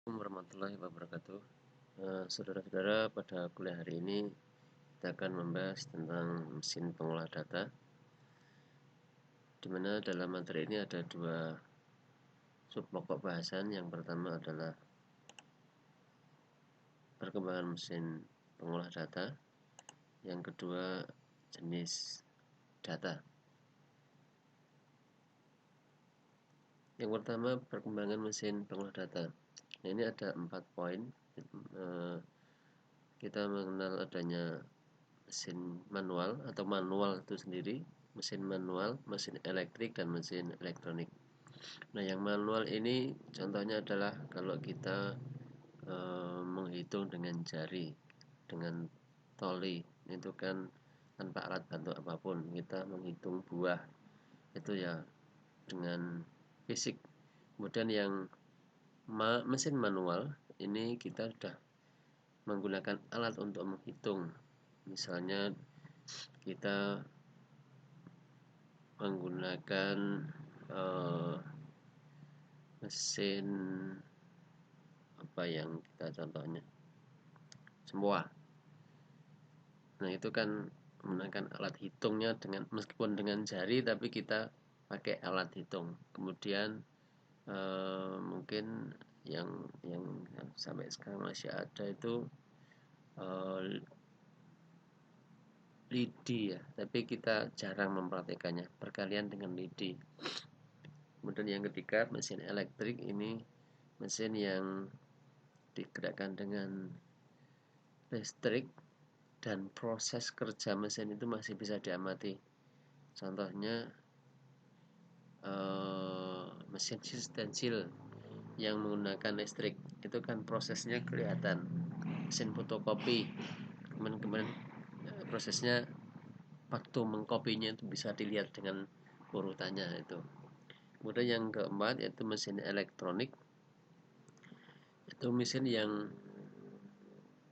Assalamualaikum warahmatullahi wabarakatuh. Saudara-saudara, pada kuliah hari ini kita akan membahas tentang mesin pengolah data, di mana dalam materi ini ada dua sub pokok bahasan. Yang pertama adalah perkembangan mesin pengolah data, yang kedua jenis data. Yang pertama, perkembangan mesin pengolah data. Nah, ini ada 4 poin. Kita mengenal adanya mesin manual atau manual itu sendiri, mesin manual, mesin elektrik, dan mesin elektronik. Nah, yang manual ini contohnya adalah kalau kita menghitung dengan jari, dengan toli, itu kan tanpa alat bantu apapun. Kita menghitung buah itu ya dengan fisik. Kemudian yang mesin manual ini kita sudah menggunakan alat untuk menghitung. Misalnya kita menggunakan mesin apa yang kita contohnya semua. Nah, itu kan menggunakan alat hitungnya dengan meskipun dengan jari, tapi kita pakai alat hitung. Kemudian mungkin yang sampai sekarang masih ada itu lidi ya, tapi kita jarang mempraktekannya, perkalian dengan lidi. Kemudian yang ketiga, mesin elektrik. Ini mesin yang digerakkan dengan listrik dan proses kerja mesin itu masih bisa diamati. Contohnya mesin stensil yang menggunakan listrik, itu kan prosesnya kelihatan. Mesin fotokopi, kemudian prosesnya waktu mengkopinya itu bisa dilihat dengan urutannya itu. Kemudian yang keempat yaitu mesin elektronik. Itu mesin yang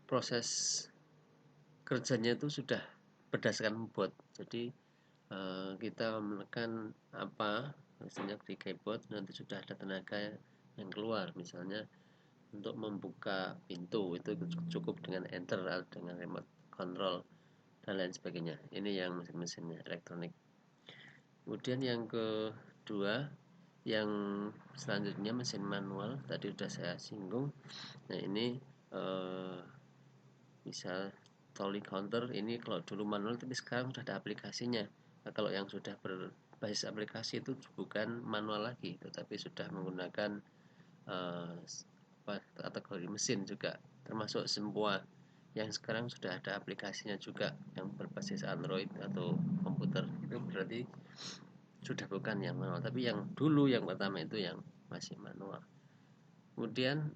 proses kerjanya itu sudah berdasarkan bot. Jadi kita menekan apa misalnya di keyboard, nanti sudah ada tenaga yang keluar. Misalnya untuk membuka pintu itu cukup dengan enter atau dengan remote control dan lain sebagainya. Ini yang mesin-mesin elektronik. Kemudian yang kedua, yang selanjutnya mesin manual, tadi sudah saya singgung. Nah, ini bisa toli counter. Ini kalau dulu manual, tapi sekarang sudah ada aplikasinya. Nah, kalau yang sudah berbasis aplikasi itu bukan manual lagi, tetapi sudah menggunakan kategori mesin juga, termasuk semua yang sekarang sudah ada aplikasinya juga yang berbasis Android atau komputer. Itu berarti sudah bukan yang manual, tapi yang dulu yang pertama itu yang masih manual. Kemudian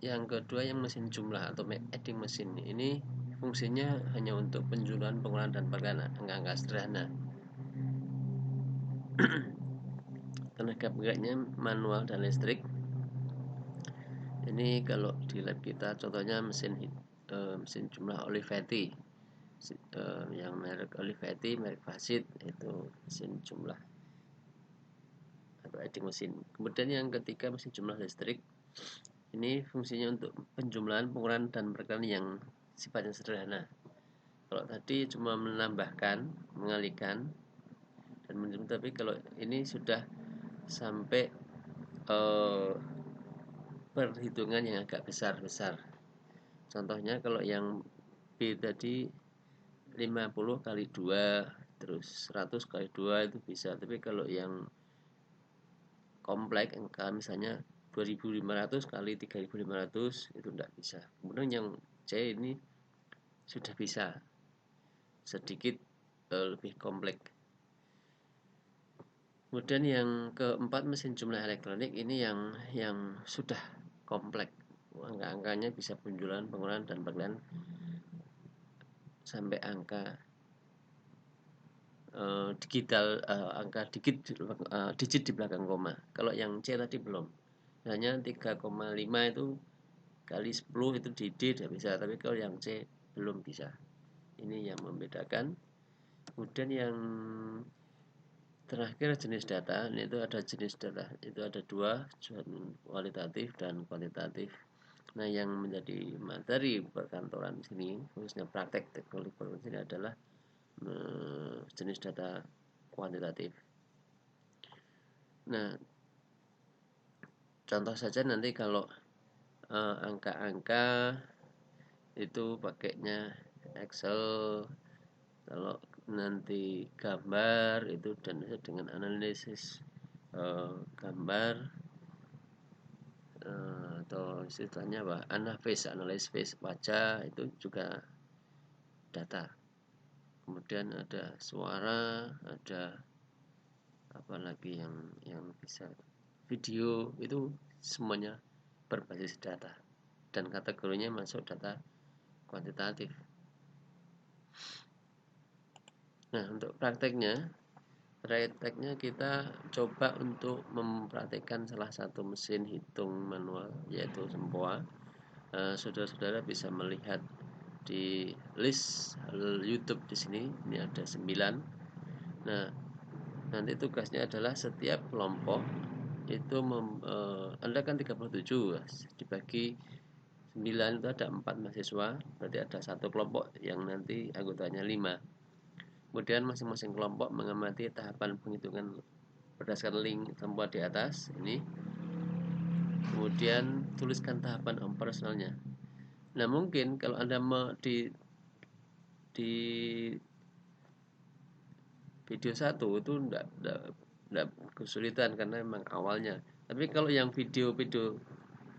yang kedua, yang mesin jumlah atau adding mesin. Ini fungsinya hanya untuk penjumlahan, pengolahan, dan perkalian angka-angka sederhana. Tenaga penggeraknya manual dan listrik. Ini kalau di lab kita contohnya mesin jumlah Olivetti, yang merek Olivetti, merek Facit, itu mesin jumlah atau adding mesin. Kemudian yang ketiga, mesin jumlah listrik. Ini fungsinya untuk penjumlahan, pengurangan, dan perkalian yang sifatnya sederhana. Kalau tadi cuma menambahkan, mengalihkan, dan menjumlah, tapi kalau ini sudah sampai perhitungan yang agak besar-besar. Contohnya kalau yang B tadi 50 kali 2, terus 100 kali 2 itu bisa. Tapi kalau yang kompleks, angka misalnya 2500 kali 3500 itu tidak bisa. Kemudian yang C ini sudah bisa, sedikit lebih kompleks. Kemudian yang keempat, mesin jumlah elektronik. Ini yang sudah kompleks. Angka-angkanya bisa penjualan, pengurangan, dan perkalian sampai angka digital, angka digit di belakang koma. Kalau yang C tadi belum. Hanya 3,5 itu kali 10 itu di D tidak bisa, tapi kalau yang C belum bisa. Ini yang membedakan. Kemudian yang terakhir, jenis data. Ini itu ada jenis data, itu ada dua, kualitatif dan kuantitatif. Nah, yang menjadi materi perkantoran di sini, khususnya praktek teknologi perkantoran sini adalah jenis data kuantitatif. Nah, contoh saja nanti kalau angka-angka itu pakainya Excel, kalau nanti gambar itu dan dengan analisis gambar atau istilahnya apa, analisis wajah itu juga data. Kemudian ada suara, ada apa lagi yang bisa video, itu semuanya berbasis data dan kategorinya masuk data kuantitatif. Nah, untuk prakteknya kita coba untuk mempraktekkan salah satu mesin hitung manual, yaitu Sempoa. Saudara-saudara bisa melihat di list YouTube di sini, ini ada 9. Nah, nanti tugasnya adalah setiap kelompok itu Anda kan 37, dibagi 9 itu ada 4 mahasiswa, berarti ada satu kelompok yang nanti anggotanya 5. Kemudian masing-masing kelompok mengamati tahapan penghitungan berdasarkan link tempat di atas ini. Kemudian tuliskan tahapan operasionalnya. Nah, mungkin kalau Anda di video 1 itu enggak kesulitan karena memang awalnya. Tapi kalau yang video-video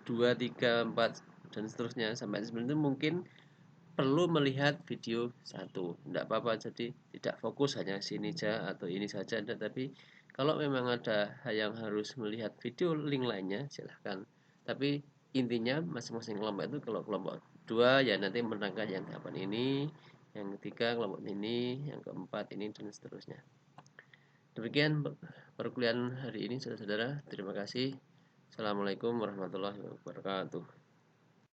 2, 3, 4 dan seterusnya sampai 9 itu mungkin perlu melihat video 1. Tidak apa-apa, jadi tidak fokus hanya sini saja atau ini saja, tapi kalau memang ada yang harus melihat video link lainnya silahkan. Tapi intinya masing-masing kelompok itu, kalau kelompok 2 ya nanti menangkap yang tahapan ini, yang ketiga kelompok ini, yang keempat ini dan seterusnya. Demikian perkuliahan hari ini saudara-saudara. Terima kasih. Assalamualaikum warahmatullahi wabarakatuh.